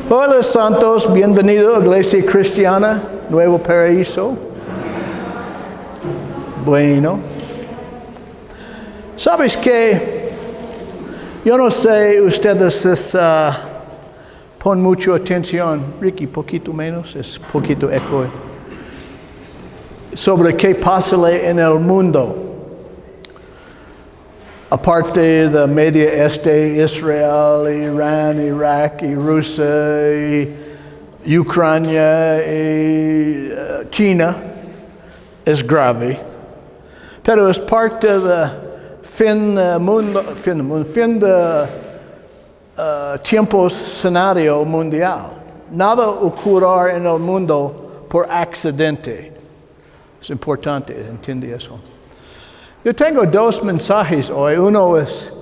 Hola santos, bienvenido a Iglesia Cristiana Nuevo Paraíso. Bueno, ¿sabes qué? Yo no sé, ustedes pon mucha atención, Ricky, poquito menos, es poquito eco, sobre qué pasa en el mundo. Aparte de Medio Este, Israel, Irán, Irak, y Rusia, y Ucrania, y China, es grave. Pero es parte del fin de tiempos escenario mundial. Nada ocurrirá en el mundo por accidente. Es importante, ¿entiende eso? Yo tengo dos mensajes hoy. Uno es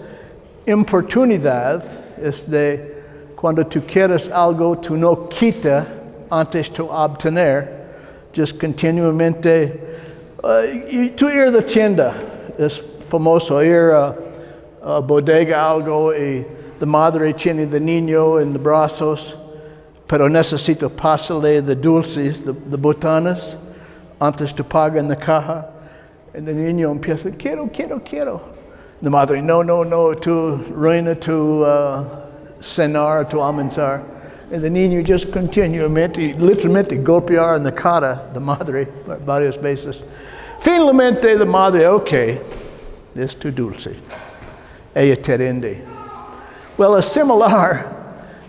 importunidad, es de cuando tú quieres algo, tú no quita antes de obtener, just continuamente. Y tú ir a la tienda, es famoso, ir a bodega algo y la madre tiene el niño en los brazos, pero necesito pasarle de dulces, de botanas, antes de pagar en la caja. Y el niño empieza, quiero. La madre, no, tú ruina tu cenar, tu almorzar. Y el niño just continuamente, literalmente golpear en la cara de la madre varias veces. Finalmente la madre, ok, es tu dulce. Ella te rinde. Well, es similar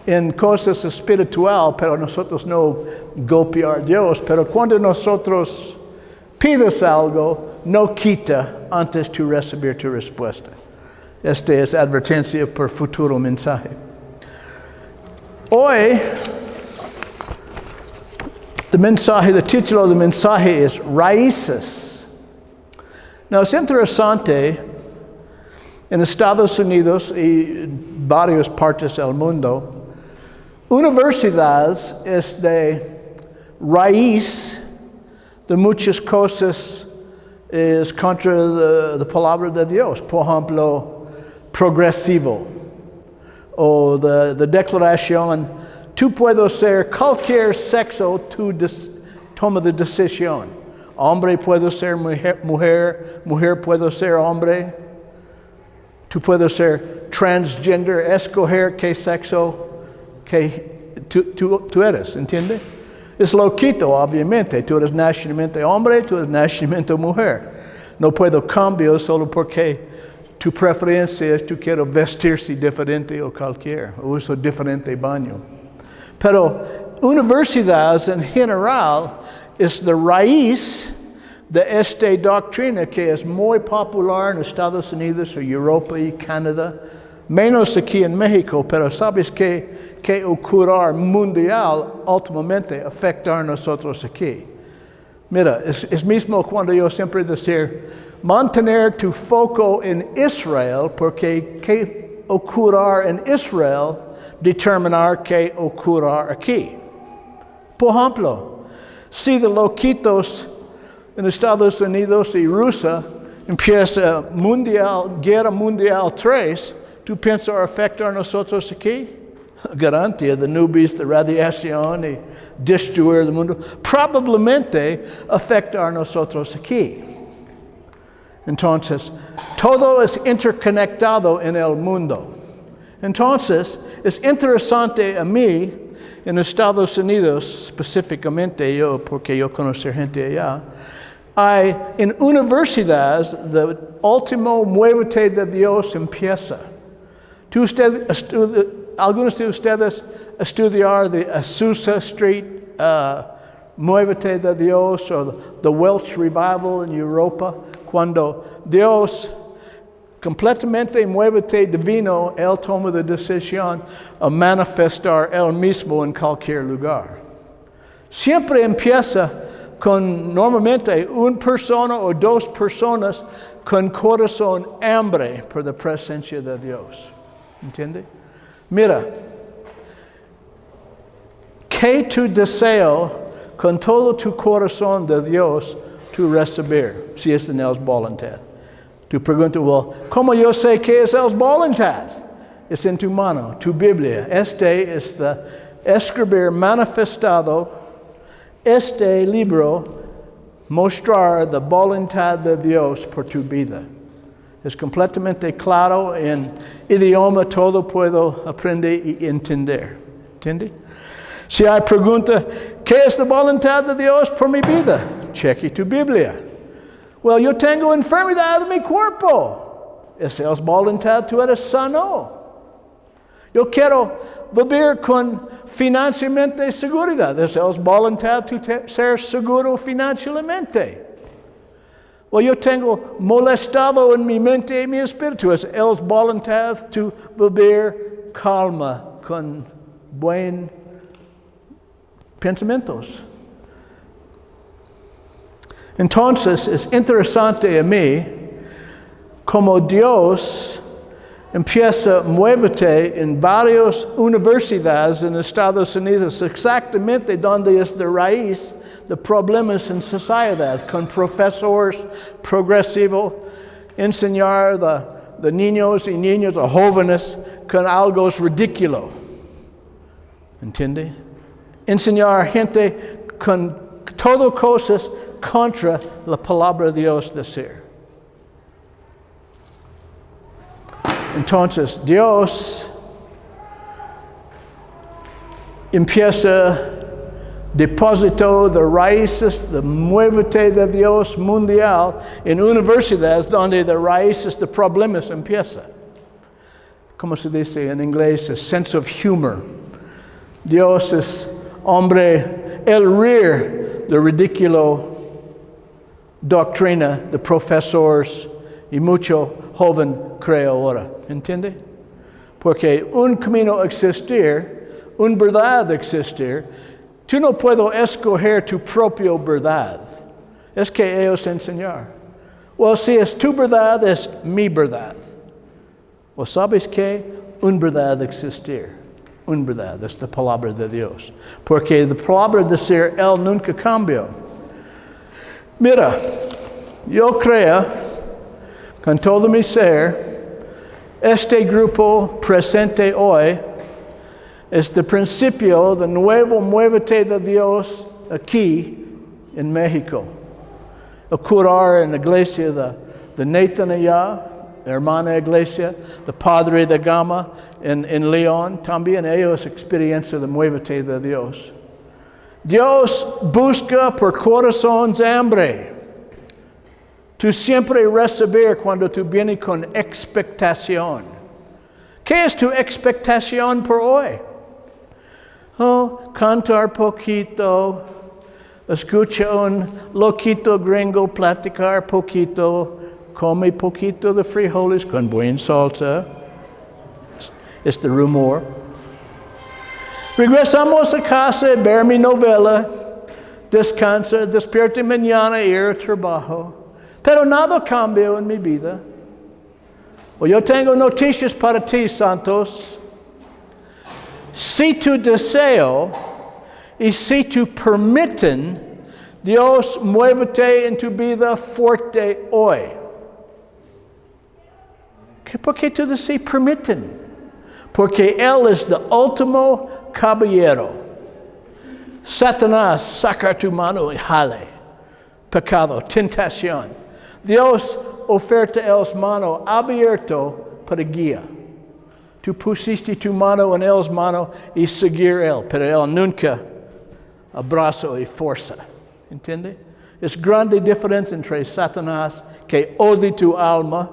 en cosas espirituales, pero nosotros no golpear a Dios, pero cuando nosotros pides algo, no quita antes de recibir tu respuesta. Esta es advertencia por futuro mensaje. Hoy, el título del mensaje es Raíces. Now, es interesante, en Estados Unidos y varias partes del mundo, universidades es de raíz de muchas cosas es contra la palabra de Dios. Por ejemplo, progresivo. O la declaración, tú puedes ser cualquier sexo, tú toma la decisión. Hombre puede ser mujer puede ser hombre. Tú puedes ser transgender, escoger qué sexo que tú eres, ¿entiendes? Es loquito, obviamente. Tú eres nacimiento hombre, tú eres nacimiento mujer. No puedo cambiar solo porque tu preferencia es tú quieres vestirse diferente o cualquier, o uso diferente baño. Pero universidades en general es la raíz de esta doctrina que es muy popular en Estados Unidos, o Europa y Canadá, menos aquí en México, pero sabes que ocurre mundial últimamente afecta a nosotros aquí. Mira, es mismo cuando yo siempre decir, mantener tu foco en Israel, porque qué ocurre en Israel determinar qué ocurre aquí. Por ejemplo, si de loquitos en Estados Unidos y Rusia empieza Guerra Mundial 3, ¿tú piensas afectar a nosotros aquí? Garantía de nubes, de radiación y destruir el mundo, probablemente afecta a nosotros aquí. Entonces, todo es interconectado en el mundo. Entonces, es interesante a mí, en Estados Unidos, específicamente yo, porque yo conozco gente allá, hay en universidades, el último muévete de Dios empieza. Algunos de ustedes estudiar de Azusa Street, Muévete de Dios, o the Welsh Revival en Europa, cuando Dios completamente muévete divino, Él toma la decisión a manifestar Él mismo en cualquier lugar. Siempre empieza con normalmente una persona o dos personas con corazón hambre por la presencia de Dios. ¿Entiende? Mira, que tu deseo con todo tu corazón de Dios tu recibir, si es en Él voluntad. Tu pregunta, well, ¿cómo yo sé que es Él voluntad? Es en tu mano, tu Biblia. Este es escribir manifestado este libro, mostrar la voluntad de Dios por tu vida. Es completamente claro en idioma, todo puedo aprender y entender. ¿Entiende? Si hay pregunta, ¿qué es la voluntad de Dios por mi vida? Cheque tu Biblia. Well, yo tengo enfermedad en mi cuerpo. Esa es voluntad, tú eres sano. Yo quiero vivir con financieramente seguridad. Esa es voluntad, tú ser seguro financieramente. O yo tengo molestado en mi mente y mi espíritu. Es voluntad, tú vivir calma, con buen pensamientos. Entonces, es interesante a mí como Dios empieza a muévete en varias universidades en Estados Unidos, exactamente donde es la raíz de problemas en sociedad, con profesores progresivos, enseñar de niños y niñas o jóvenes con algo ridículo. ¿Entiende? Enseñar a gente con todo cosas contra la palabra de Dios decir. Entonces, Dios empieza, depositó de raíces, de muévete de Dios mundial en universidades donde de raíces de problemas empieza. Como se dice en inglés, a sense of humor. Dios es hombre, el rir de ridículo doctrina de profesores y mucho joven cree ahora. ¿Entiende? Porque un camino existir, una verdad existir, tú no puedes escoger tu propia verdad. Es que ellos enseñar. O si es tu verdad, es mi verdad. ¿O sabes qué? Una verdad existir. Una verdad, es la palabra de Dios. Porque la palabra de decir, Él nunca cambió. Mira, yo creo, con todo mi ser, este grupo presente hoy es el principio del nuevo muévete de Dios aquí en México. El curar en la iglesia de Nathan allá, la hermana iglesia, el padre de Gama en León, también ellos experiencian el muévete de Dios. Dios busca por corazones hambre. Tú siempre recibir cuando tú vienes con expectación. ¿Qué es tu expectación por hoy? Oh, cantar poquito, escucha un loquito gringo platicar poquito, come poquito de frijoles con buen salsa. Es el rumor. Regresamos a casa, ver mi novela, descansa, despierta mañana, ir al trabajo. Pero nada cambió en mi vida. O yo tengo noticias para ti, santos. Si tu deseo y si tu permiten, Dios muévete en tu vida fuerte hoy. ¿Por qué tú dices permiten? Porque Él es el último caballero. Satanás saca tu mano y jale. Pecado, tentación. Dios oferta el mano abierto para guía. Tú pusiste tu mano en Él mano y seguir Él, pero Él nunca abrazo y fuerza. ¿Entiende? Es grande diferencia entre Satanás que odia tu alma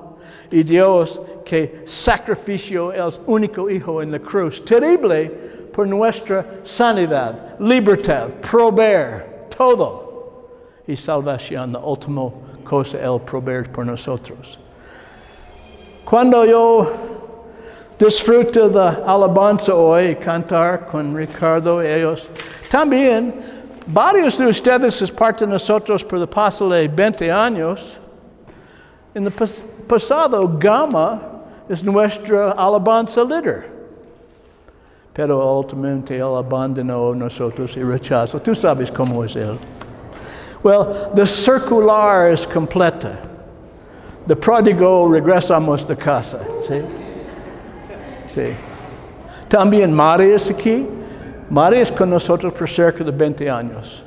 y Dios que sacrifició el único Hijo en la cruz. Terrible por nuestra sanidad, libertad, proveer, todo. Y salvación, la última cosa Él proveer por nosotros. Cuando yo disfruto de alabanza hoy, cantar con Ricardo y ellos, también varios de ustedes es parte de nosotros por el paso de 20 años. En el pasado, Gama es nuestra alabanza líder. Pero últimamente Él abandonó nosotros y rechazó. Tú sabes cómo es Él. Well, the circular es completa. De pródigo regresamos de casa. ¿Sí? Sí. También María es aquí. Mari es con nosotros por cerca de 20 años.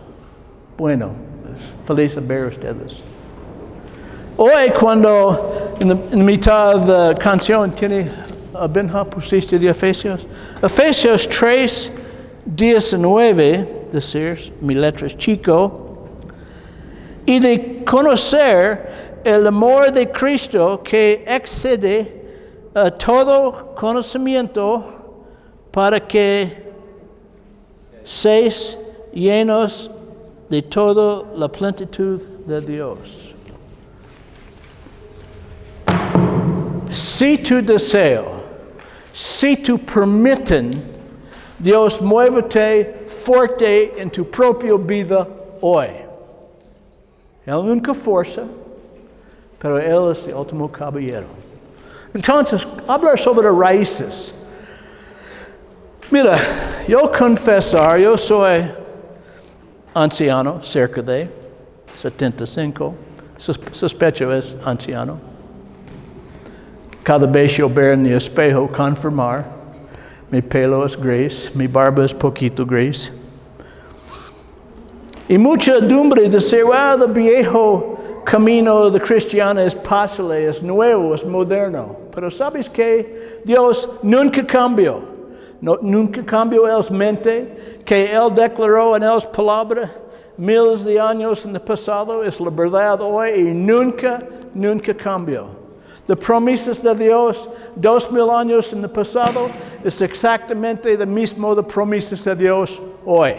Bueno, es feliz de ver ustedes. Hoy cuando en la mitad de la canción tiene Benja pusiste de Efesios. Efesios 3, 19, decir, mi letra es chico, y de conocer el amor de Cristo que excede a todo conocimiento para que seáis llenos de toda la plenitud de Dios. Si tu deseo, si tu permiten, Dios muévete fuerte en tu propia vida hoy. Él nunca fuerza, pero Él es el último caballero. Entonces, hablar sobre raíces. Mira, yo confesar, yo soy anciano, cerca de 75. Sospecho es anciano. Cada vez yo veo en el espejo confirmar. Mi pelo es gris, mi barba es poquito gris. Y mucha dumbre decir, well, el viejo camino de cristiano es fácil, es nuevo, es moderno. Pero ¿sabes qué? Dios nunca cambió. Nunca cambió Él mente, que Él declaró en Él palabra miles de años en el pasado, es la verdad hoy y nunca cambió. Las promesas de Dios 2000 años en el pasado es exactamente lo mismo de promesas de Dios hoy.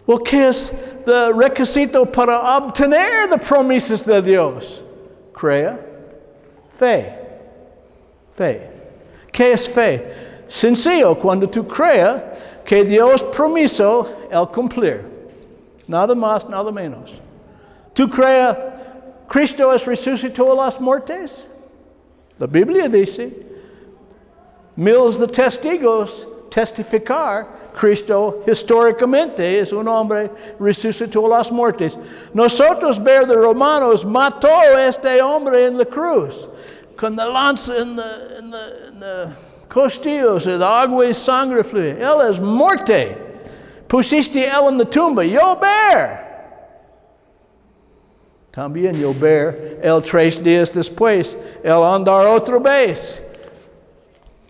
Well, ¿qué es el requisito para obtener las promesas de Dios? Crea. Fe. ¿Qué es fe? Sencillo, cuando tú creas que Dios promisó el cumplir. Nada más, nada menos. Tú creas Cristo es resucitó a las muertes. La Biblia dice, miles de testigos testificar, Cristo históricamente es un hombre resucitó a las muertes. Nosotros ver de Romanos mató a este hombre en la cruz, con la lanza en la costillos, el agua y sangre fluye. Él es muerte. Pusiste él en la tumba. Yo ver. También yo ver, él 3 días después, él andar otra vez.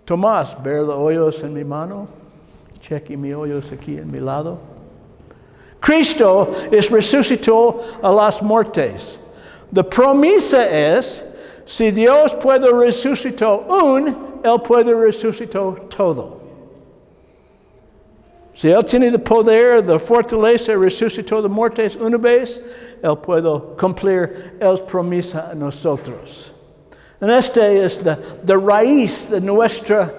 Tomás, ver los hoyos en mi mano, cheque mis hoyos aquí en mi lado. Cristo es resucitó a las muertes. La promesa es, si Dios puede resucitar Él puede resucitar todo. Si Él tiene el poder, la fortaleza, resucitó de muertes una vez, Él puede cumplir las promesas a nosotros. Y esta es la raíz de nuestra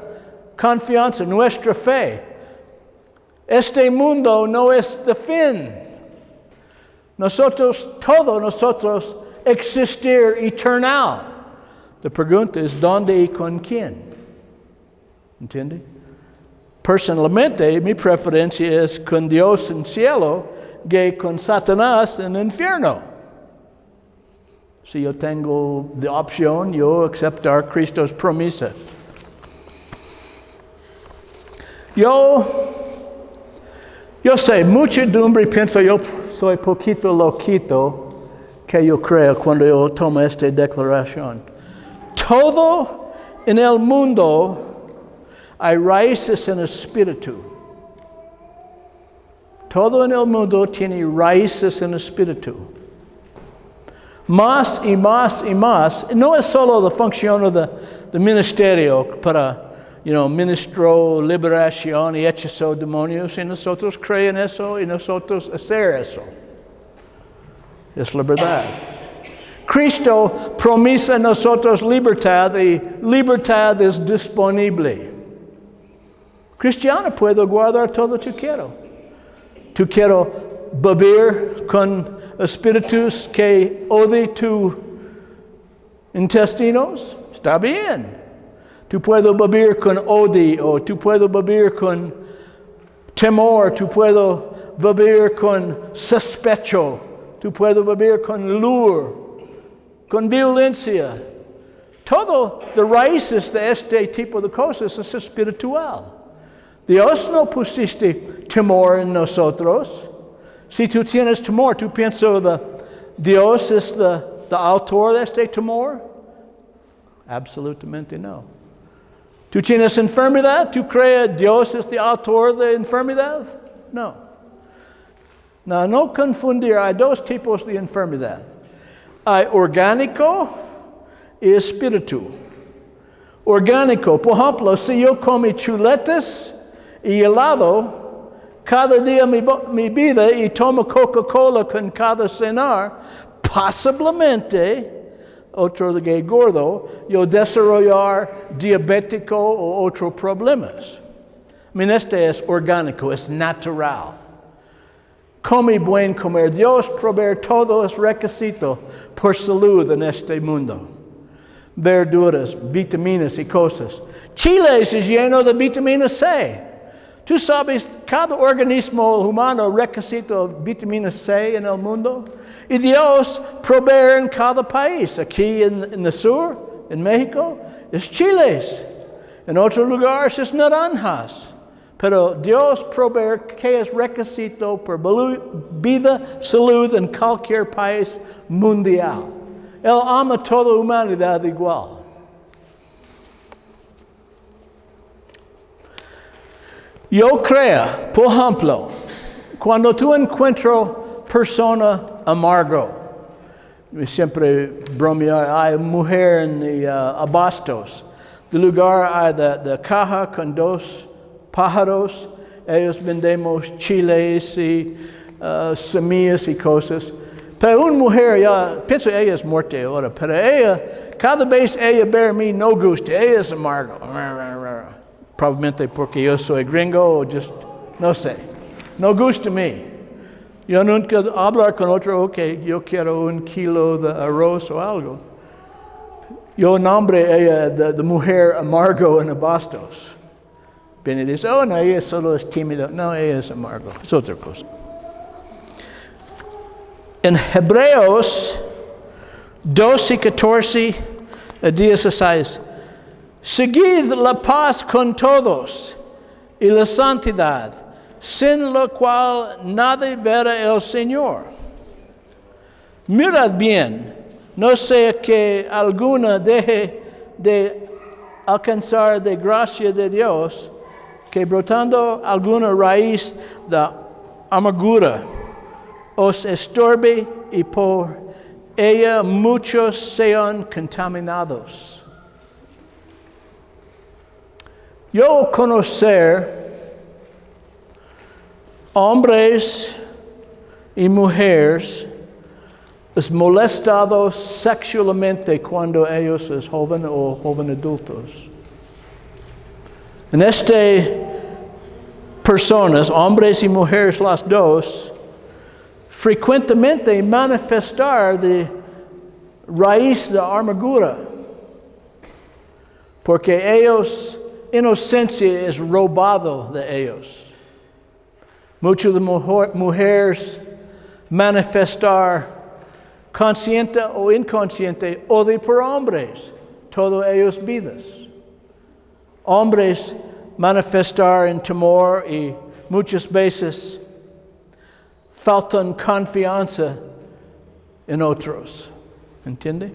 confianza, nuestra fe. Este mundo no es el fin. Todos nosotros existir eternal. La pregunta es, ¿dónde y con quién? ¿Entiende? Personalmente, mi preferencia es con Dios en el cielo que con Satanás en el infierno. Si yo tengo la opción, yo aceptar Cristo's promesa. Yo sé, muchedumbre piensa yo soy poquito loquito que yo creo cuando yo tomo esta declaración. Todo en el mundo hay raíces en el espíritu. Todo en el mundo tiene raíces en el espíritu. Más y más y más. No es solo la función del ministerio para, ministro liberación y hechizo demonios. Y nosotros creemos eso y nosotros hacer eso. Es la verdad. Cristo promesa a nosotros libertad y libertad es disponible. Cristiano puedo guardar todo lo que quiero. Tú quiero beber con espíritus que odie tus intestinos. Está bien. Tú puedes beber con odio, tú puedes beber con temor, tú puedes beber con sospecho, tú puedes beber con lure, con violencia. Todo de raíces de este tipo de cosas es espiritual. Dios no pusiste temor en nosotros. Si tú tienes temor, ¿tú piensas que Dios es el autor de este temor? Absolutamente no. ¿Tú tienes enfermedad? ¿Tú crees que Dios es el autor de enfermedad? No. No confundir, hay dos tipos de enfermedad. Hay orgánico y espíritu. Orgánico, por ejemplo, si yo como chuletas y helado cada día de mi vida y tomo Coca-Cola con cada cenar, posiblemente, otro que gordo, yo desarrollar diabético o otros problemas. Este es orgánico, es natural. Come buen comer. Dios provee todos los requisitos por salud en este mundo. Verduras, vitaminas y cosas. Chile es lleno de vitamina C. Tú sabes, cada organismo humano requisita vitamina C en el mundo. Y Dios provee en cada país. Aquí en el sur, en México, es chiles. En otros lugares es naranjas. Pero Dios provee que es requisito por vida, salud en cualquier país mundial. Él ama a toda la humanidad igual. Yo creo, por ejemplo, cuando tú encuentras persona amargo, siempre bromeo, hay mujer en Abastos, de lugar hay de caja con dos pájaros, ellos vendemos chiles y semillas y cosas. Pero una mujer, pienso ella es muerta ahora, pero ella, cada vez ella ve a mí no gusta, ella es amargo. Probablemente porque yo soy gringo o no sé. No gusta a mí. Yo nunca hablar con otro, ok, yo quiero 1 kilo de arroz o algo. Yo nombre ella de mujer amargo en Abastos. Viene y dice, oh no, ella solo es tímida. No, ella es amargo. Es otra cosa. En Hebreos 12:14 a 16, seguid la paz con todos y la santidad, sin lo cual nadie verá el Señor. Mirad bien, no sea que alguna deje de alcanzar de gracia de Dios, que brotando alguna raíz de amargura os estorbe y por ella muchos sean contaminados. Yo conocer hombres y mujeres es molestados sexualmente cuando ellos son jóvenes o jóvenes adultos. En personas, hombres y mujeres las dos, frecuentemente manifestar de raíz de amargura, porque ellos, inocencia es robado de ellos. Muchas de mujeres manifestar consciente o inconsciente odio por hombres, todos ellos vidas. Hombres manifestar en temor y muchas veces faltan confianza en otros. ¿Entiende?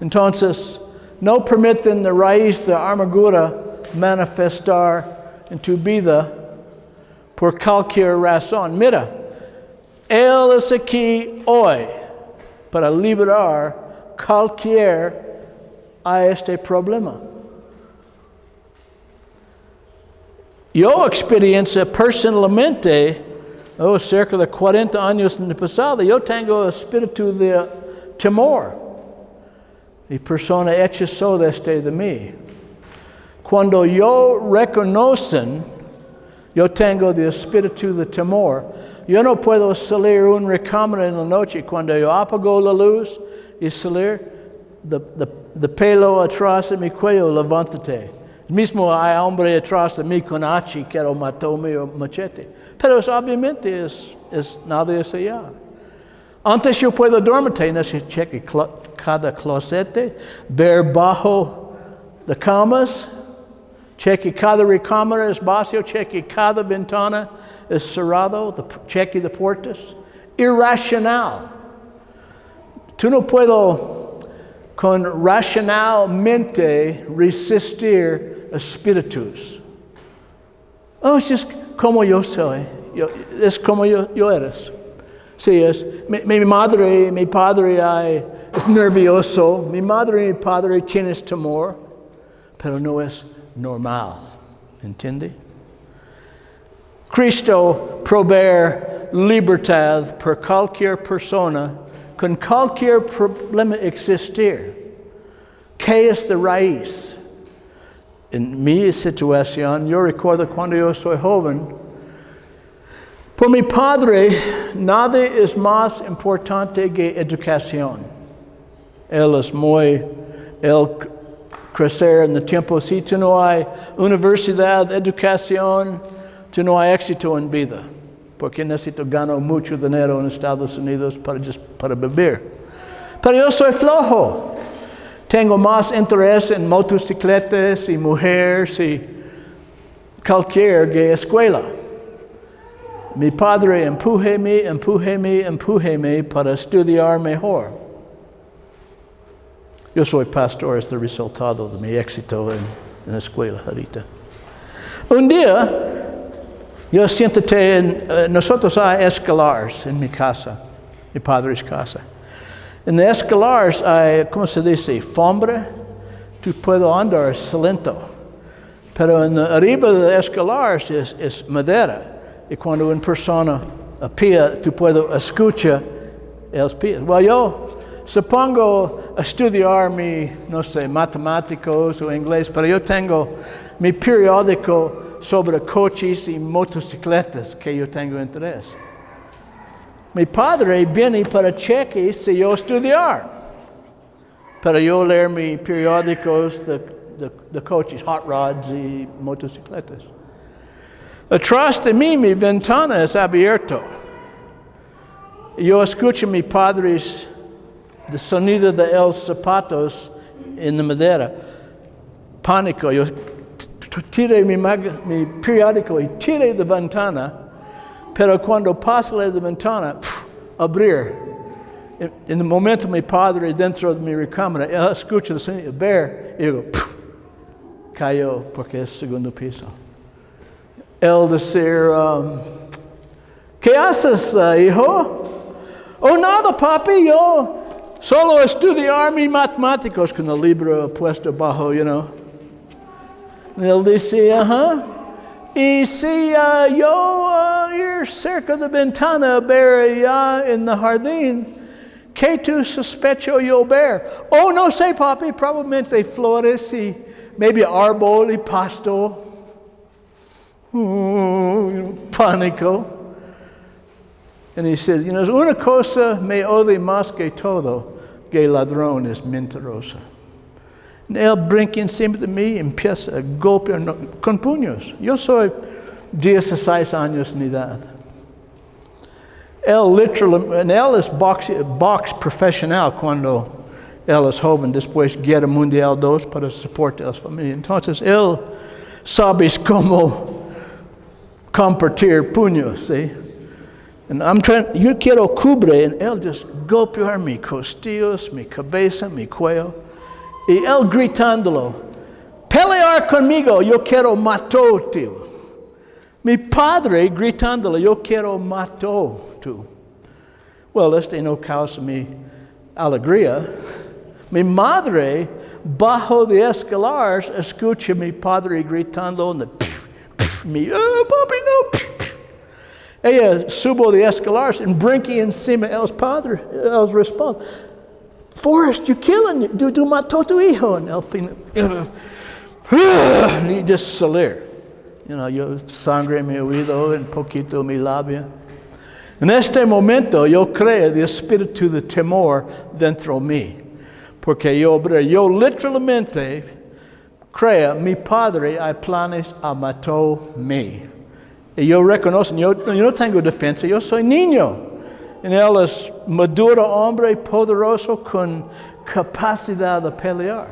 Entonces, no permiten la raíz de amargura manifestar en tu vida por cualquier razón. Mira, Él es aquí hoy para liberar cualquier a este problema. Yo experiencia personalmente, cerca de 40 años en el pasado, yo tengo espíritu de temor. Y persona hechizó de mí. Cuando yo reconocen, yo tengo el espíritu de temor. Yo no puedo salir una recámara en la noche cuando yo apago la luz y salir de pelo atrás de mi cuello, levántate. Mismo hay hombre atrás de mí con hacha que lo mató mi machete. Pero obviamente es nada es allá. Antes yo puedo dormirte, no se cheque cada closet, ver bajo de camas Cheque cada recámara es vacío, cheque cada ventana es cerrado, cheque de puertas. Irracional. Tú no puedo con racionalmente resistir espíritus. Oh, es just como yo soy. Es como yo eres. Sí, es. Mi madre y mi padre es nervioso. Mi madre y mi padre tienen temor. Pero no es normal. ¿Entiende? Cristo provee libertad por cualquier persona con cualquier problema existir. ¿Qué es la raíz? En mi situación, yo recuerdo cuando yo soy joven, por mi padre, nada es más importante que educación. Él crecer en el tiempo, si tú no hay universidad, educación, tú no hay éxito en vida. Porque necesito ganar mucho dinero en Estados Unidos para vivir. Pero yo soy flojo. Tengo más interés en motocicletas y mujeres y cualquier que escuela. Mi padre empújeme para estudiar mejor. Yo soy pastor, es el resultado de mi éxito en la escuela ahorita. Un día, yo siéntate nosotros hay escalares en mi casa, mi padre's casa. En los escalares hay, ¿cómo se dice? Alfombra. Tú puedes andar lento. Pero arriba de los escalares es madera. Y cuando una persona pía, tú puedes escuchar los pies. Well, yo supongo estudiar matemáticos o inglés, pero yo tengo mi periódico sobre coches y motocicletas que yo tengo interés. Mi padre viene para cheque si yo estudiar. Pero yo leo mis periódicos de coches, hot rods y motocicletas. Atrás de mí mi ventana es abierta. Yo escucho a mi padre el sonido de los zapatos en la madera. Pánico. Yo tiré mi periódico y tiré de ventana, pero cuando pasé de ventana, abrir. En el momento mi padre dentro de mi recámara, él escucha el sonido, ver, y digo, cayó porque es segundo piso. Él decir, ¿qué haces, hijo? Oh, nada, papi, yo solo estudiar mis matemáticos con el libro puesto bajo, Y él dice, Y si yo ir cerca de la ventana, ver allá en el jardín, ¿qué tú sospecho yo ver? Oh, no sé, papi, probablemente flores y maybe árbol y pasto. Pánico. Y dice, una cosa me odia más que todo, que el ladrón es mentiroso. Él brinca encima de mí y empieza a golpear con puños. Yo soy 16 años de edad. Él es box profesional cuando él es joven, después Guerra Mundial II para soportar a su familia. Entonces él sabe cómo compartir puños, ¿sí? Yo quiero cubrir, y él just golpear mis costillas, mi cabeza, mi cuello. Y él gritándolo, pelear conmigo, yo quiero matarte. Mi padre gritándolo, yo quiero matarte. Well, no causa mi alegría. Mi madre, bajo de escaleras, escucha a mi padre gritando, papi, no. Ella subo de escaleras y brinca encima de los padres. Él responde, Forrest, you're killing me. Tú mató a tu hijo. Y al fin, y just salir. Yo sangre en mi oído, un poquito en mi labio. En este momento yo creo el espíritu de temor dentro de mí. Porque yo literalmente creo, mi padre hay planes a matar mí. Y yo reconozco, yo no tengo defensa, yo soy niño. Y él es maduro hombre poderoso con capacidad de pelear.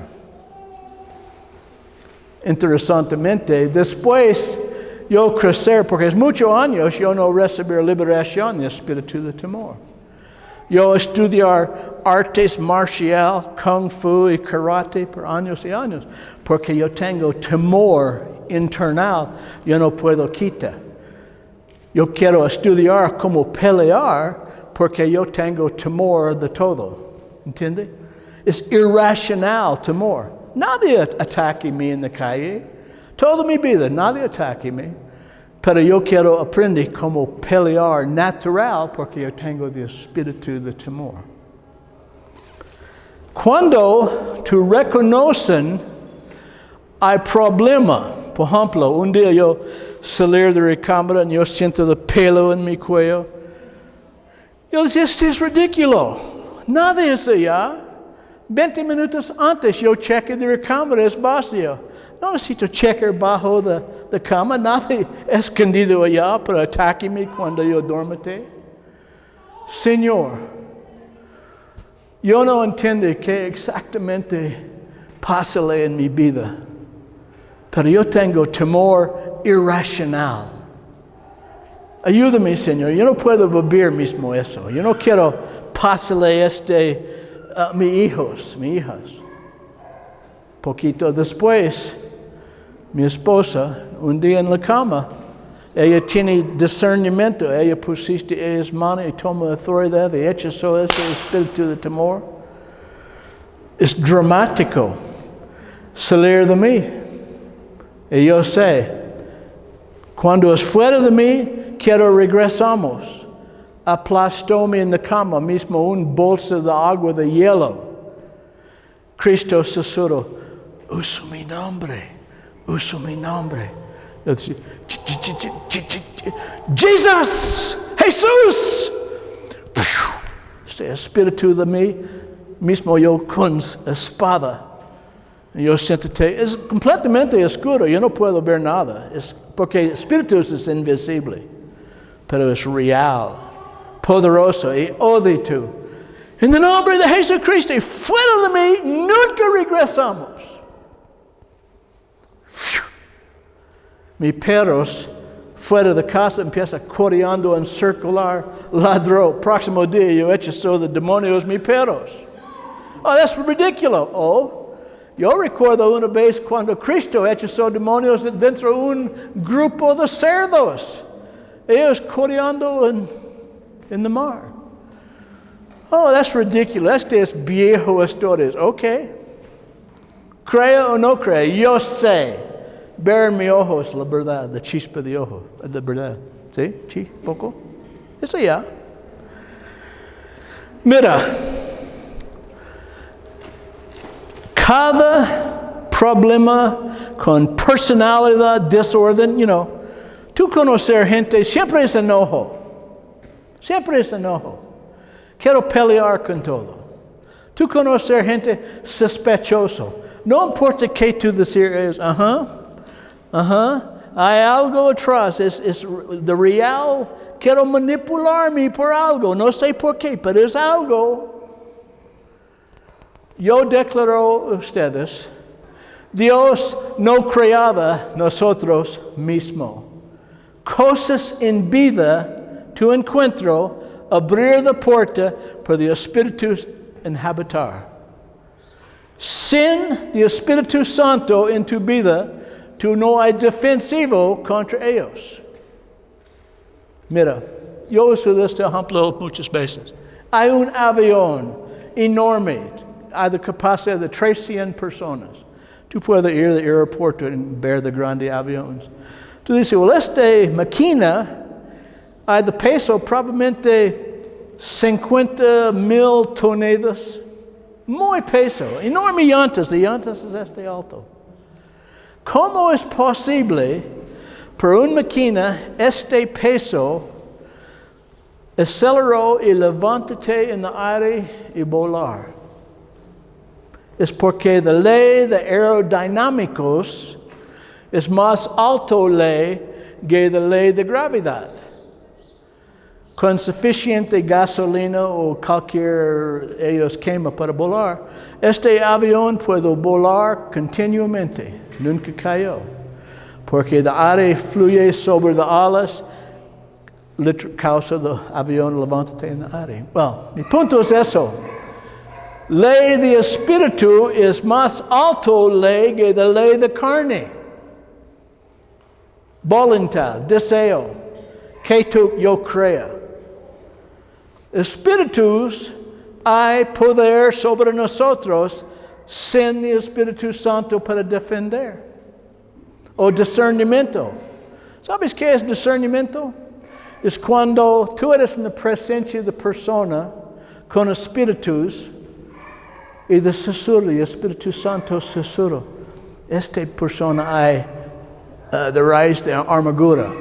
interesantemente, después yo crecer, porque es muchos años yo no recibir liberación del espíritu de temor. Yo estudiar artes marcial, kung fu y karate por años y años, porque yo tengo temor internal, yo no puedo quitar. Yo quiero estudiar cómo pelear, porque yo tengo temor de todo. ¿Entiende? Es irracional temor. Nadie ataque mí en la calle. Toda mi vida, nadie ataque mí. Pero yo quiero aprender cómo pelear natural porque yo tengo el espíritu de temor. Cuando tú reconoces hay problema, por ejemplo, un día yo salir de la cámara y yo siento el pelo en mi cuello. Yo decía, esto es ridículo. Nada es allá. 20 minutos antes yo chequeo de la cámara, es vacío. No necesito chequear bajo la cama, nadie escondido allá para atacarme cuando yo dormite. Señor, yo no entiendo qué exactamente pasa en mi vida, pero yo tengo temor irracional. Ayúdame, Señor, yo no puedo vivir mismo eso. Yo no quiero pasarle a mis hijas. Poquito después, mi esposa, un día en la cama, ella tiene discernimiento, ella pusiste en sus manos y toma autoridad y hechizó este espíritu de temor. Es dramático salir de mí. Y yo sé, cuando es fuera de mí, quiero regresamos. Aplastóme en la cama, mismo un bolso de agua de hielo. Cristo susurró, usa mi nombre. Yo decía, ¡Jesus! ¡Jesús! Este espíritu de mí, mismo yo con espada. Yo siento, es completamente oscuro, yo no puedo ver nada. Porque el espíritu es invisible, pero es real, poderoso y odioso. En el nombre de Jesucristo, y fuera de mí, nunca regresamos. Mis perros fuera de casa empiezan corriendo en circular, ladró. Próximo día yo hechizo de demonios mis perros. Oh, that's ridiculous. Oh, yo recuerdo una vez cuando Cristo hechizó demonios dentro de un grupo de cerdos. Ellos corriendo en el mar. Oh, that's ridiculous. Este es viejo historia. Okay. Crea o no crea, yo sé. Ver en mis ojos la verdad, la chispa de ojo, la verdad. ¿Sí? ¿Sí? ¿Poco? Eso ya. Mira, cada problema con personalidad, desorden, tú conocer gente, siempre es enojo. Siempre es enojo. Quiero pelear con todo. Tú conocer gente sospechoso. No importa qué tú decir es, hay algo atrás, es de real, quiero manipularme por algo, no sé por qué, pero es algo. Yo declaro a ustedes, Dios no creaba nosotros mismos. Cosas en vida, tu encuentro, abrir la puerta para el Espíritu inhabitar. Sin el Espíritu Santo en tu vida, tú no hay defensivo contra ellos. Mira, yo uso este ejemplo muchas veces. Hay un avión enorme, hay la capacidad de 300 personas. Tú puedes ir al aeropuerto y ver de grandes aviones. Tú dices, esta máquina hay de peso probablemente 50,000 toneladas. Muy peso, enorme llantas, de llantas es alto. ¿Cómo es posible para una máquina este peso aceleró y levántate en el aire y volar? Es porque la ley de aerodinámicos es más alto ley que la ley de gravedad. con suficiente gasolina o cualquier ellos quema para volar, este avión puede volar continuamente, nunca cayó, porque el aire fluye sobre las alas, causa del avión levántate en el aire. Well, mi punto es eso. Ley de espíritu es más alto ley que la ley de carne. Voluntad, deseo, que yo crea. Espíritus, hay poder sobre nosotros sin el Espíritu Santo para defender. O discernimiento. ¿Sabes qué es discernimiento? Es cuando tú eres en la presencia de persona con espíritus y de susurro, y el Espíritu Santo susurra. Esta persona hay de raíz de amargura.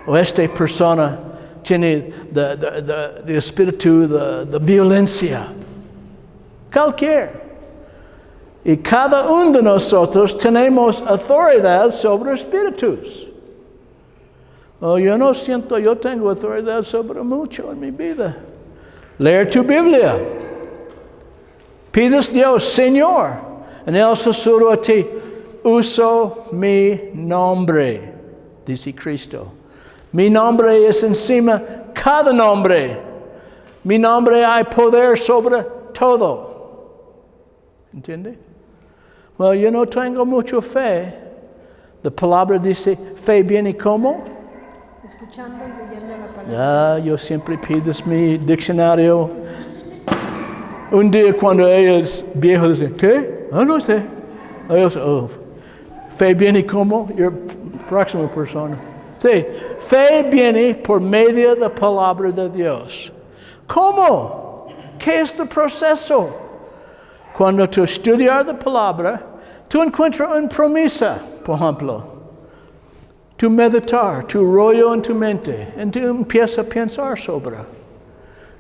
O esta persona tiene de espíritu de violencia. Cualquier. Y cada uno de nosotros tenemos autoridad sobre espíritus. Oh, yo no siento, yo tengo autoridad sobre mucho en mi vida. Leer tu Biblia. Pides a Dios, Señor, en Él susurra a ti, uso mi nombre, dice Cristo. Mi nombre es encima cada nombre. Mi nombre hay poder sobre todo. ¿Entiende? Well, yo no tengo mucha fe. La palabra dice, fe viene como. Escuchando y oyendo la palabra. Yo siempre pido mi diccionario. Un día cuando ellos viejos dicen, ¿qué? No sé. Ellos, fe viene como. Próxima persona. Sí, fe viene por medio de la palabra de Dios. ¿Cómo? ¿Qué es el proceso? Cuando tú estudias la palabra, tú encuentras una promesa, por ejemplo. Tú meditar, tu rollo en tu mente, y tú empiezas a pensar sobre.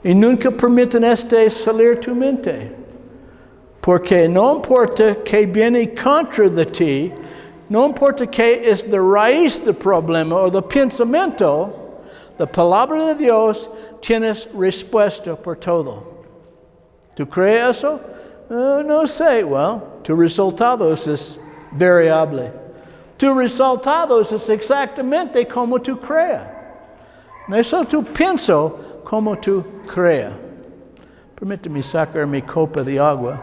Y nunca permiten salir de tu mente. Porque no importa que viene contra de ti, no importa que es la raíz del problema o del pensamiento, la palabra de Dios tienes respuesta por todo. ¿Tú crees eso? No sé. Well, tu resultado es variable. Tu resultado es exactamente como tú creas. No es solo tú piensas como tú creas. Permíteme sacar mi copa de agua.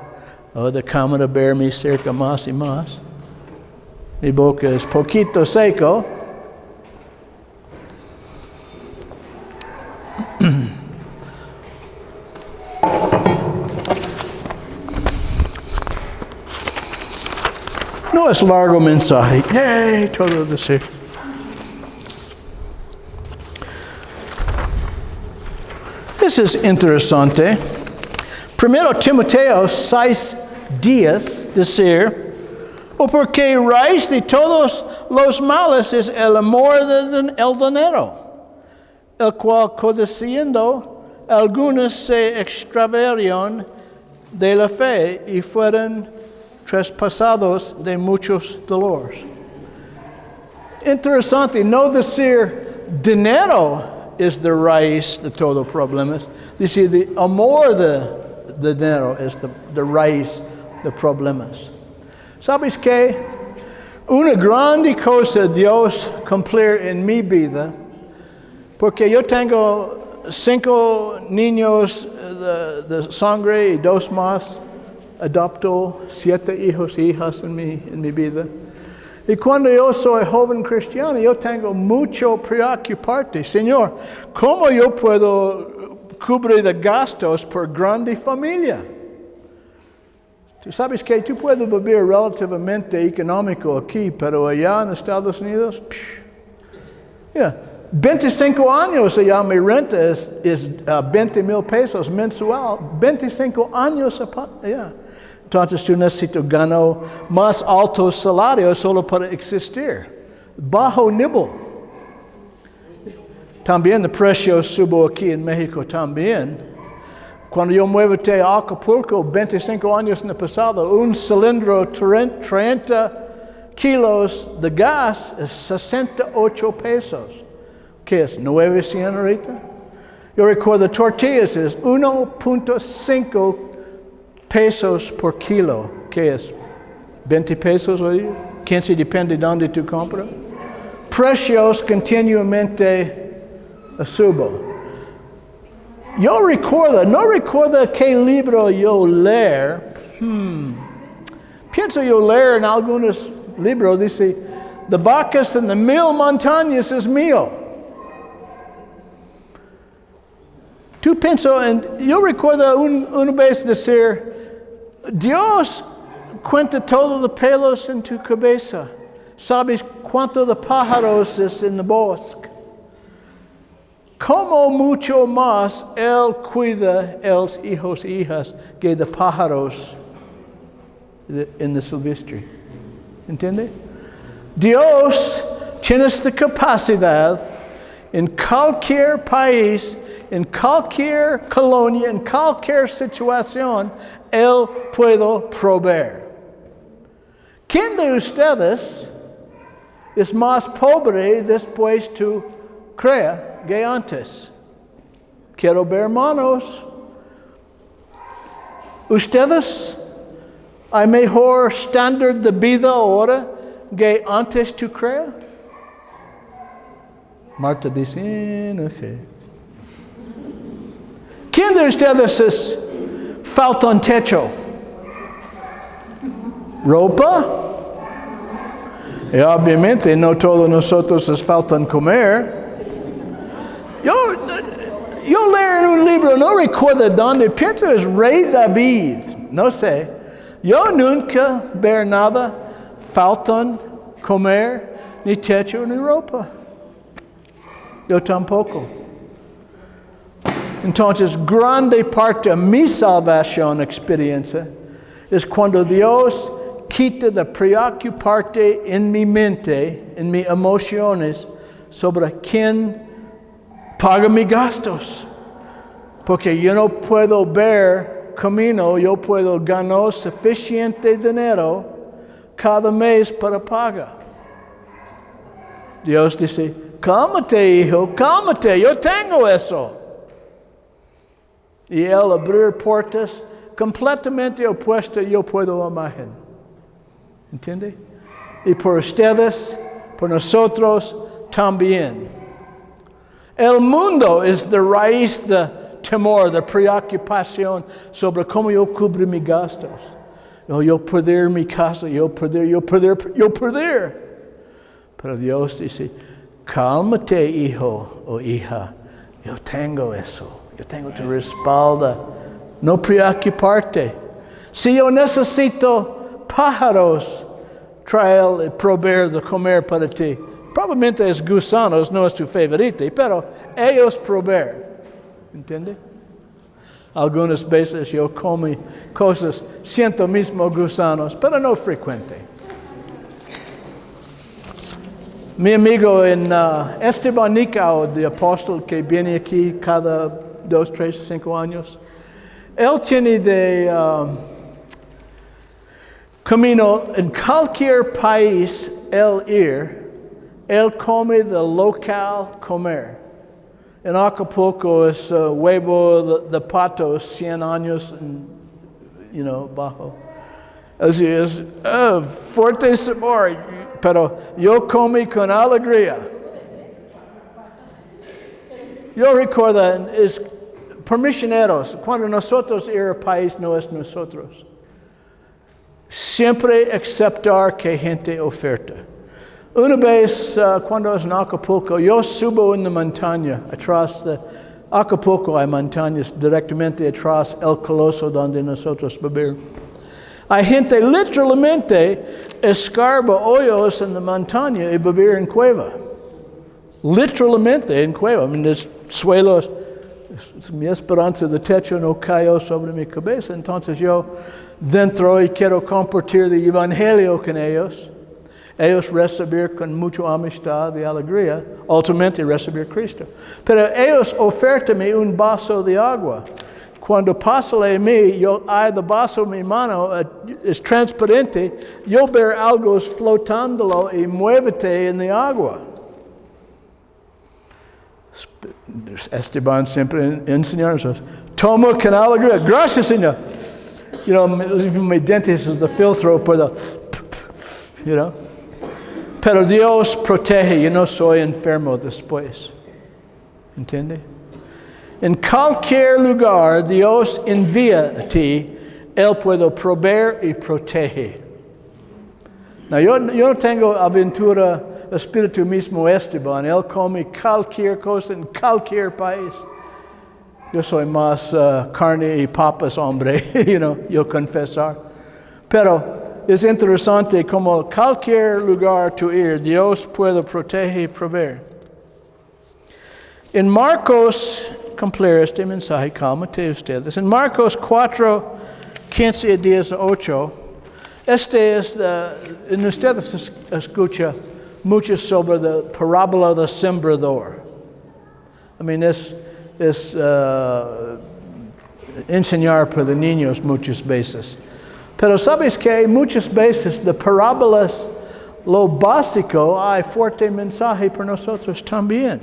De cámara verme cerca más y más. Mi boca es poquito seco. No es largo mensaje. ¡Yay! Todo decir. Eso es interesante. Primero Timoteo 6:10 decir, o porque raíz de todos los males es el amor del dinero, el cual codiciando algunos se extraviaron de la fe y fueron traspasados de muchos dolores. Interesante, no decir dinero es la raíz de todos los problemas, decir el amor de dinero es la raíz de problemas. ¿Sabes qué? Una grande cosa Dios cumplir en mi vida, porque yo tengo 5 niños de sangre y 2 más, adopto 7 hijos e hijas en mi vida. Y cuando yo soy joven cristiano, yo tengo mucho preocuparte. Señor, ¿cómo yo puedo cubrir los gastos por grande familia? Tú sabes que tú puedes vivir relativamente económico aquí, pero allá en Estados Unidos, 25 años allá mi renta es 20,000 pesos mensual. 25 años allá. Entonces tú necesitas ganar más alto salario solo para existir. Bajo nivel. También el precio subió aquí en México también. Cuando yo muevo a Acapulco, 25 años en el pasado, un cilindro 30 kilos de gas es 68 pesos. ¿Qué es? 900 ahorita. Yo recuerdo tortillas es 1.5 pesos por kilo. ¿Qué es? 20 pesos hoy, 15 depende de dónde tú compras. Precios continuamente suben. Yo no recuerdo qué libro yo leer. Pienso yo leer en algunos libros, dice, de vacas en las 1000 montañas es mío. Tú pienso, yo recuerdo una vez decir, Dios cuenta todos los pelos en tu cabeza. ¿Sabes cuánto de pájaros es en el bosque? ¿Cómo mucho más Él cuida a los hijos e hijas que de pájaros en el silvestre? ¿Entiende? Dios tiene esta capacidad en cualquier país, en cualquier colonia, en cualquier situación, Él puede proveer. ¿Quién de ustedes es más pobre después tú creas que antes? Quiero ver, hermanos. ¿Ustedes hay mejor estándar de vida ahora que antes tú creas? Marta dice, no sé. ¿Quién de ustedes falta un techo? ¿Ropa? Y obviamente no todos nosotros nos faltan comer. Yo leo en un libro, no recuerdo dónde, pienso es Rey David, no sé. Yo nunca ver nada, faltan comer, ni techo, ni ropa. Yo tampoco. Entonces, grande parte de mi salvación experiencia es cuando Dios quita de preocuparte en mi mente, en mis emociones, sobre quién paga mis gastos. Porque yo no puedo ver camino, yo puedo ganar suficiente dinero cada mes para pagar. Dios dice, cálmate, hijo, cálmate, yo tengo eso. Y Él abrir puertas completamente opuestas, yo puedo imaginar. ¿Entiende? Y por ustedes, por nosotros también. El mundo es la raíz de temor, de preocupación sobre cómo yo cubro mis gastos. Yo perder mi casa, yo perder. Pero Dios dice, cálmate, hijo o hija, yo tengo eso, yo tengo tu respaldo. No preocuparte. Si yo necesito pájaros, traer y proveer de comer para ti. Probablemente es gusanos, no es tu favorito, pero ellos proveen. ¿Entiende? Algunas veces yo como cosas, siento mismo gusanos, pero no frecuente. Mi amigo en Esteban Nicao, de apóstol que viene aquí cada 2, 3, 5 años, él tiene de camino en cualquier país él come de local comer. En Acapulco es huevo de pato, 100 años, bajo. Así es, fuerte sabor, pero yo comí con alegría. Yo recuerdo, es por misioneros, cuando nosotros ir al país no es nosotros. Siempre aceptar que gente oferta. Una vez, cuando es en Acapulco, yo subo en la montaña, atrás de Acapulco hay montañas directamente atrás El Coloso donde nosotros vivimos. Hay gente literalmente escarba hoyos en la montaña y vivir en cueva. Literalmente en cueva. Es suelos, mi esperanza de techo no cayó sobre mi cabeza. Entonces yo dentro y quiero compartir el evangelio con ellos. Ellos recibir con mucha amistad y alegría, ultimatamente recibir Cristo. Pero ellos ofertan un vaso de agua. Cuando pasa a mí, hay el vaso en mi mano, es transparente, yo veo algo flotando y muévete en el agua. Esteban siempre enseñó, toma con alegría, gracias Señor. Mi dientes es de filtro, puedo, Pero Dios protege, yo no soy enfermo después. ¿Entiende? En cualquier lugar Dios envía a ti, Él puede proveer y proteger. Yo no tengo aventura, espíritu mismo Esteban. Él come cualquier cosa en cualquier país. Yo soy más carne y papas, hombre, yo confesar. Pero es interesante como cualquier lugar tú ir, Dios puede proteger y proveer. En Marcos, cumplir este mensaje, cálmate ustedes. En Marcos 4, 15 y 18, en ustedes escucha mucho sobre la parábola del sembrador. Es enseñar para los niños muchas veces. Pero sabes que muchas veces de parábolas, lo básico, hay fuerte mensaje para nosotros también.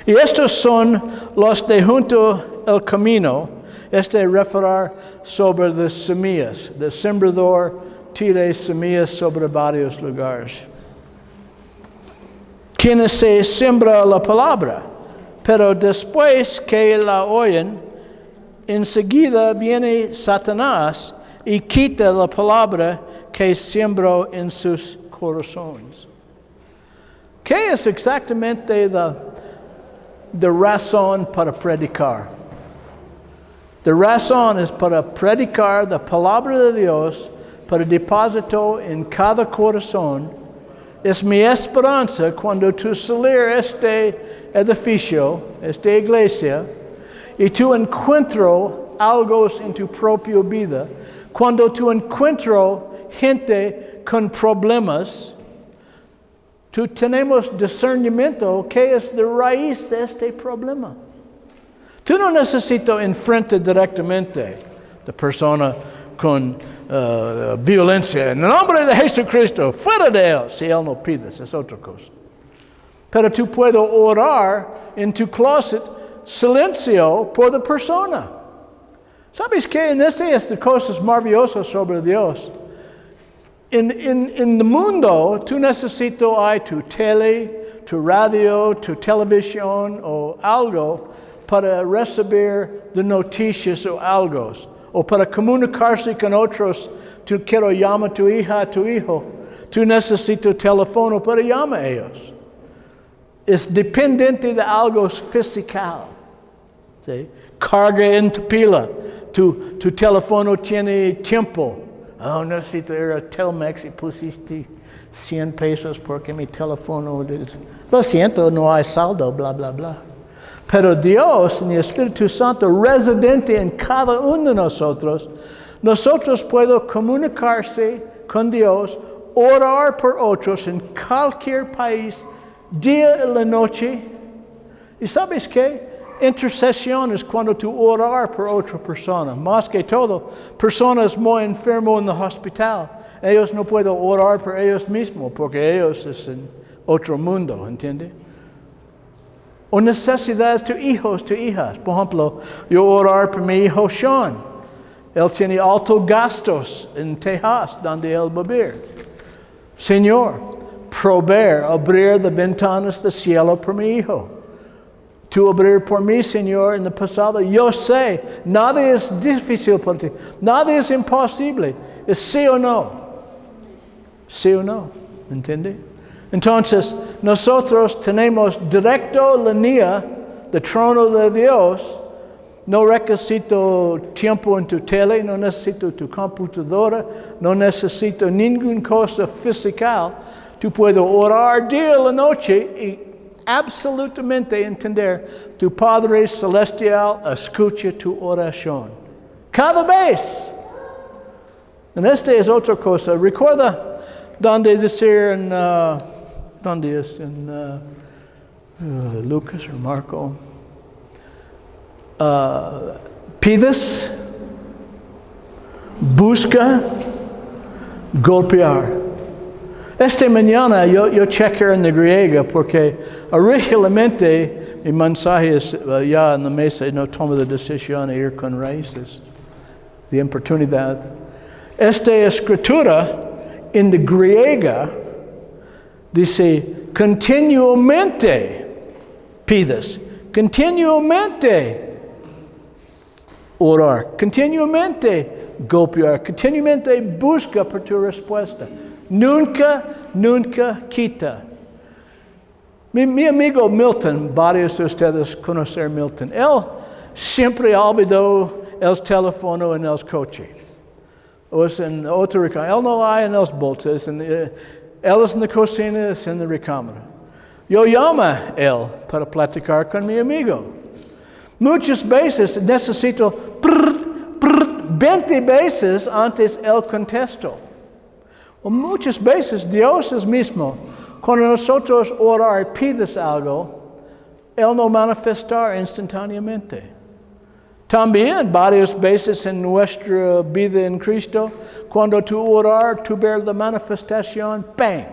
Y estos son los de junto al camino, referir sobre las semillas. El sembrador tira semillas sobre varios lugares. Quienes se siembra la palabra, pero después que la oyen, enseguida viene Satanás y quita la palabra que sembró en sus corazones. ¿Qué es exactamente la razón para predicar? La razón es para predicar la palabra de Dios, para depositar en cada corazón. Es mi esperanza cuando tú salir este edificio, esta iglesia, y tú encuentras algo en tu propia vida, cuando tú encuentras gente con problemas, tú tenemos discernimiento qué es la raíz de este problema. Tú no necesitas enfrentar directamente la persona con violencia. En el nombre de Jesucristo, fuera de él. Si él no pide, es otra cosa. Pero tú puedes orar en tu closet, silencio por la persona. ¿Sabes qué? En estas cosas maravillosas sobre Dios. En el mundo, tú necesitas tu tele, tu radio, tu televisión o algo para recibir de noticias o algo. O para comunicarse con otros, tú quieres llamar a tu hija, a tu hijo. Tú necesitas teléfono para llamar a ellos. Es dependiente de algo físico. ¿Sí? Carga en tu pila. Tu teléfono tiene tiempo. Oh, necesito ir a Telmex y pusiste 100 pesos porque mi teléfono... Lo siento, no hay saldo, bla, bla, bla. Pero Dios, en el Espíritu Santo, residente en cada uno de nosotros podemos comunicarse con Dios, orar por otros en cualquier país, día y la noche. ¿Y sabes qué? Intercesión es cuando tú orar por otra persona. Más que todo, personas muy enfermas en el hospital, ellos no pueden orar por ellos mismos porque ellos es en otro mundo, ¿entiendes? O necesidades de tus hijos, tus hijas. Por ejemplo, yo orar por mi hijo Sean. Él tiene altos gastos en Texas, donde él va a vivir. Señor, proveer, abrir las ventanas del cielo por mi hijo. Tú abrir por mí, Señor, en el pasado. Yo sé, nada es difícil para ti. Nada es imposible. Es sí o no. Sí o no. ¿Entiende? Entonces, nosotros tenemos directo línea del trono de Dios. No necesito tiempo en tu tele, no necesito tu computadora, no necesito ninguna cosa física. Tú puedes orar día y la noche y absolutamente entender tu Padre Celestial escucha tu oración. Cada vez. Y esta es otra cosa. Recuerda donde decir en... ¿Dónde es? En Lucas o Marco. Pides, busca, golpear. Esta mañana yo chequeé en la griega porque originalmente mi mensaje es ya en la mesa no toma la decisión de ir con raíces, de oportunidad. Esta escritura en la griega dice continuamente pides, continuamente orar, continuamente golpear, continuamente busca por tu respuesta. Nunca quita. Mi amigo Milton, varios de ustedes conocen Milton, él siempre olvidó el teléfono en el coche. O es en otra recámara. Él no hay en los bolsos. Él es en la cocina, es en la recámara. Yo llamo a él para platicar con mi amigo. Muchas veces necesito 20 veces antes él contestó. O muchas veces Dios es mismo, cuando nosotros orar y pides algo, Él no manifestará instantáneamente. También varias veces en nuestra vida en Cristo, cuando tú orar, tú ver la manifestación, ¡bang!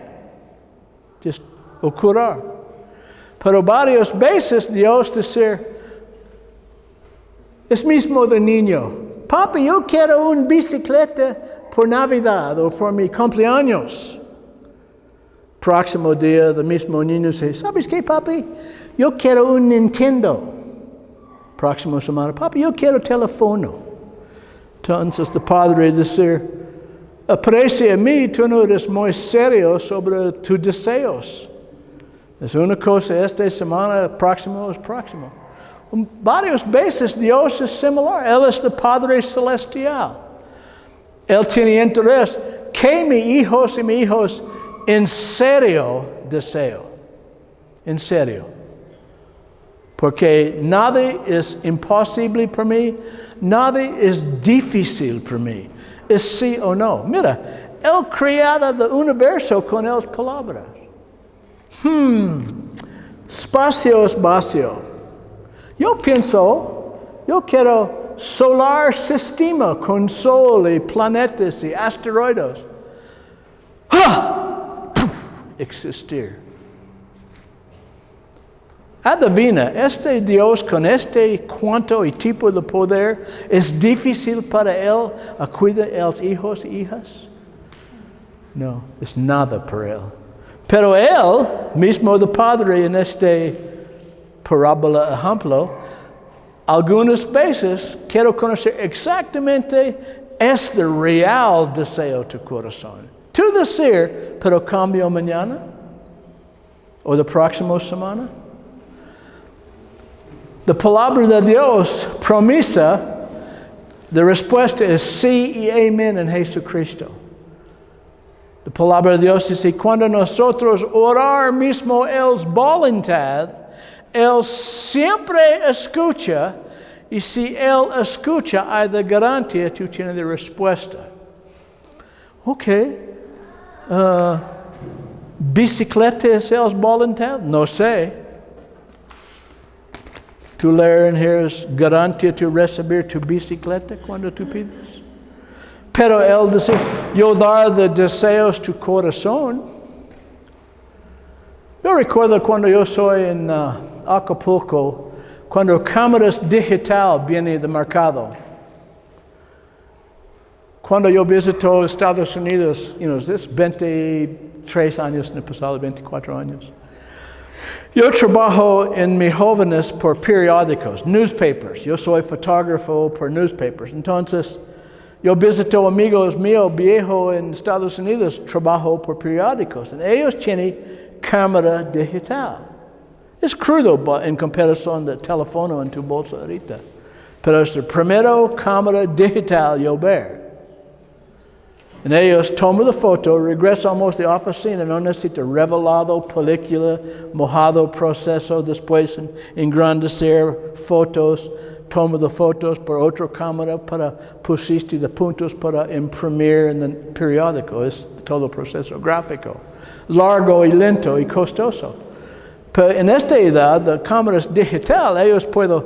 Just ocurrir. Pero varias veces Dios dice, es mismo de niño, papi, yo quiero una bicicleta por Navidad o por mi cumpleaños. Próximo día, el mismo niño dice, ¿sabes qué, papi? Yo quiero un Nintendo. Próxima semana, papi, yo quiero teléfono. Entonces el padre dice, aprecia a mí, tú no eres muy serio sobre tus deseos. Es una cosa, esta semana, próximo es próximo. Varias veces Dios es similar. Él es el Padre Celestial. Él tiene interés que mis hijos y mis hijos en serio deseo. En serio. Porque nada es imposible para mí, nada es difícil para mí. Es sí o no. Mira, Él creado el universo con las palabras. Espacio es vacío. Yo pienso, yo quiero solar sistema con sol y planetas y asteroides. Existir. Adivina, este Dios con este cuanto y tipo de poder, ¿es difícil para Él a cuidar a los hijos e hijas? No, es nada para Él. Pero Él, mismo el Padre en este parábola ejemplo, algunas veces quiero conocer exactamente este real deseo de tu corazón. Tú decir, pero cambio mañana o la próxima semana. La palabra de Dios promesa, la respuesta es sí y amén en Jesucristo. La palabra de Dios dice, cuando nosotros orar mismo es voluntad, Él siempre escucha, y si Él escucha, hay de garantía tú tienes la respuesta. Ok. ¿Bicicleta es Él voluntad? No sé. ¿Tú lees garantía de recibir tu bicicleta cuando tú pides? Pero Él dice, yo dar de deseos tu corazón. Yo recuerdo cuando yo soy en Acapulco, cuando cámaras digital vienen de mercado. Cuando yo visito Estados Unidos, es 23 años, en el pasado 24 años. Yo trabajo en mis jóvenes por periódicos, newspapers. Yo soy fotógrafo por newspapers. Entonces, yo visito amigos míos viejos en Estados Unidos, trabajo por periódicos. Y ellos tienen cámara digital. Es crudo en comparación del teléfono en tu bolsa ahorita. Pero es la primera cámara digital yo ver. En ellos toman la foto, regresamos de la oficina, no necesita revelado, película, mojado proceso, después engrandecer fotos, toma de fotos por otra cámara para pusiste de puntos para imprimir en el periódico. Es todo el proceso gráfico. Largo y lento y costoso. Pero en esta edad, de cámaras digitales, ellos pueden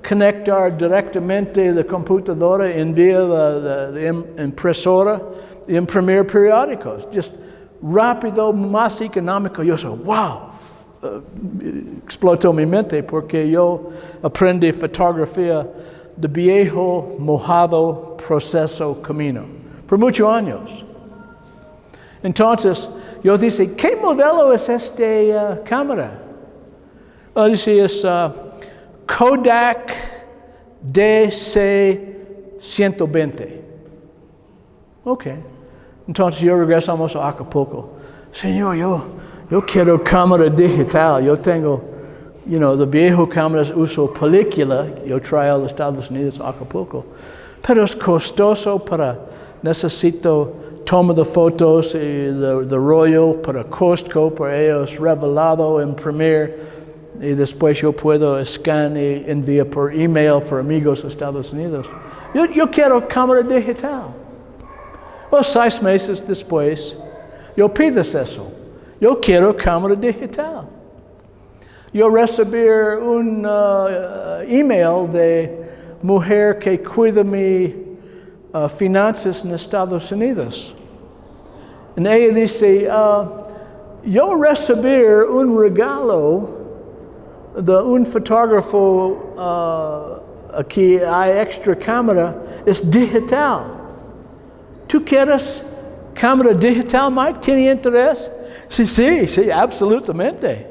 conectar directamente la computadora, enviar la impresora, imprimir periódicos. Just rápido, más económico. Yo soy, wow, explotó mi mente porque yo aprendí fotografía de viejo, mojado proceso camino por muchos años. Entonces, yo dije, ¿qué modelo es esta cámara? Dice, es Kodak DC-120. Ok. Entonces, yo regresamos a Acapulco. Señor, yo quiero cámara digital. Yo tengo, de viejo cámaras uso película. Yo traigo a los Estados Unidos a Acapulco. Pero es costoso necesito toma de fotos y de rollo para Costco, para ellos revelado, imprimir, y después yo puedo escanear y enviar por email para amigos de Estados Unidos. Yo quiero cámara digital. 6 meses después, yo pides eso. Yo quiero cámara digital. Yo recibí un email de mujer que cuida mis finanzas en Estados Unidos. Y ella dice, yo recibí un regalo de un fotógrafo aquí, hay extra cámara, es digital. ¿Tú quieres cámara digital, Mike? ¿Tiene interés? Sí, absolutamente.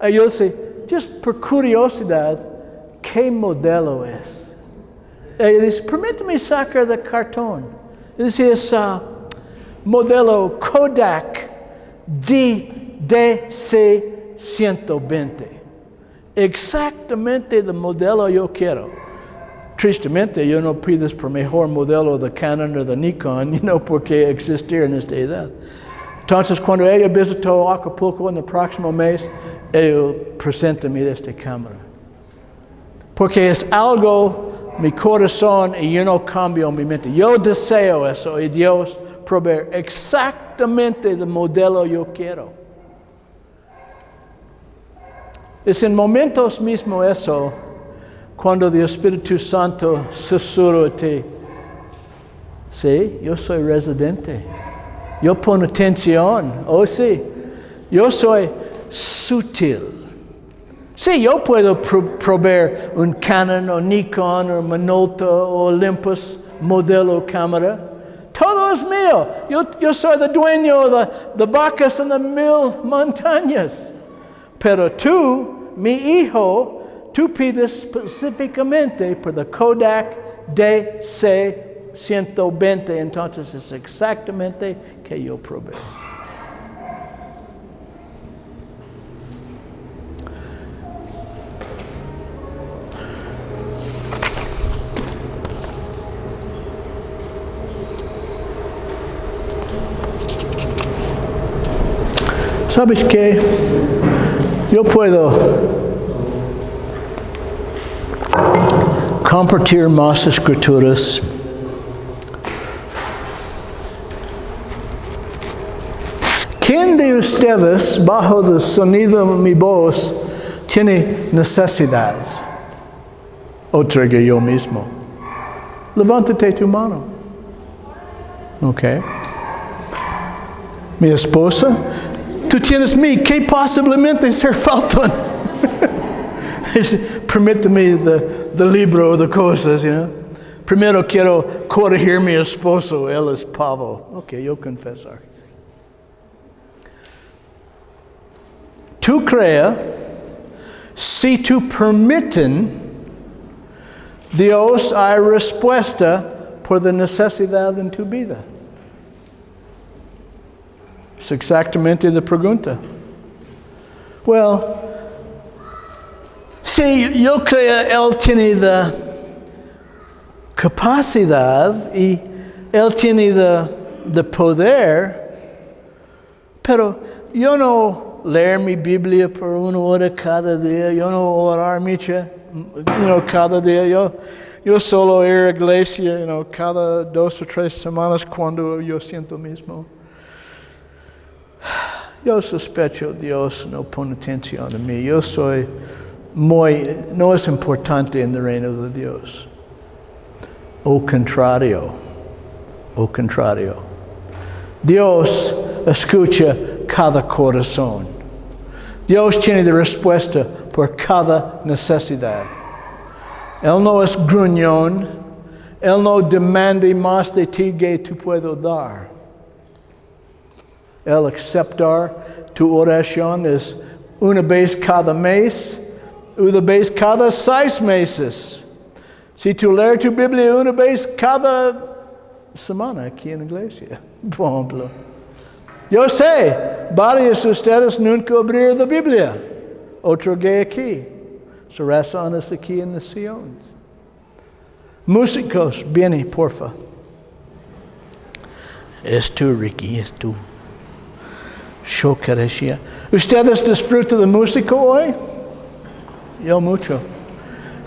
Y yo dice, just por curiosidad, ¿qué modelo es? Ella dice, permíteme sacar de cartón. Dice, es modelo Kodak DC-120. Exactamente el modelo yo quiero. Tristemente, yo no pides por mejor modelo de Canon o de Nikon, porque existir en esta edad. Entonces, cuando ella visitó Acapulco en el próximo mes, ella presenta-me esta cámara. Porque es algo, mi corazón, y yo no cambio mi mente. Yo deseo eso, y Dios provee exactamente el modelo yo quiero. Es en momentos mismos eso, cuando el Espíritu Santo susurra a ti. Sí, yo soy residente. Yo pongo atención. Oh, sí. Yo soy sutil. Sí, yo puedo proveer un Canon o Nikon o Minolta o Olympus modelo cámara. Todo es mío. Yo soy el dueño de vacas en las 1000 montañas. Pero tú, mi hijo, tú pides específicamente por el Kodak DC-120, entonces es exactamente que yo proveo. ¿Sabes qué? Yo puedo compartir más escrituras. ¿Quién de ustedes, bajo el sonido de mi voz, tiene necesidades? Otra que yo mismo. Levántate tu mano. Ok. Mi esposa. Tú tienes mí, ¿qué posiblemente ser faltan? Permíteme del libro de cosas, Primero quiero corregir a mi esposo, él es pavo. Ok, yo confesar. Tú creas, si tú permiten, Dios hay respuesta por la necesidad en tu vida. Es exactamente la pregunta. Well, sí, yo creo él tiene la capacidad y él tiene el poder, pero yo no leer mi Biblia por 1 hora cada día, yo no orar mucho, cada día, yo solo ir a la iglesia, cada 2 o 3 semanas cuando yo siento mismo. Yo sospecho Dios no pone atención a mí. Yo soy no es importante en el reino de Dios. O contrario. Dios escucha cada corazón. Dios tiene la respuesta por cada necesidad. Él no es gruñón. Él no demanda más de ti que tú puedes dar. Él aceptar tu oración es una vez cada mes, una vez cada 6 meses. Si tú lees tu Biblia una vez cada semana aquí en la iglesia, por ejemplo. Yo sé, varios de ustedes nunca abrieron la Biblia. Otro que aquí. Su razón es aquí en las Siones. Músicos, viene, porfa. Es tú, Ricky, es tú. Shokaresha. ¿Ustedes disfrutan de música hoy? Yo mucho.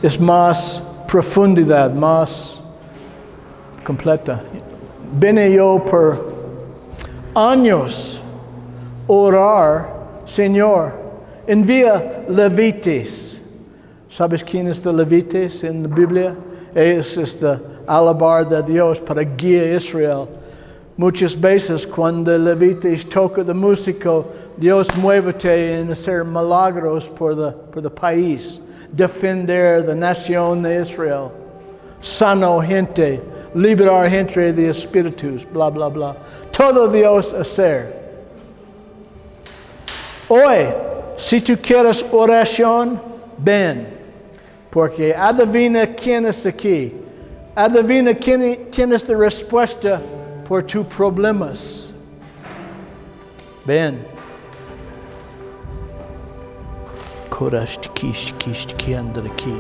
Es más profundidad, más completa. Vine yo por años orar, Señor, envía levites. ¿Sabes quién es de levites en la Biblia? Ellos es de alabar de Dios para guiar a Israel. Muchas veces cuando levites toca de músico, Dios muévete en hacer milagros por el país, defender la nación de Israel, sano gente, liberar gente de espíritus, bla, bla, bla. Todo Dios hacer. Hoy, si tú quieres oración, ven, porque adivina quién es aquí. Adivina quién es la respuesta por tus problemas. Ven. Korash tikish tikish tiki under the key.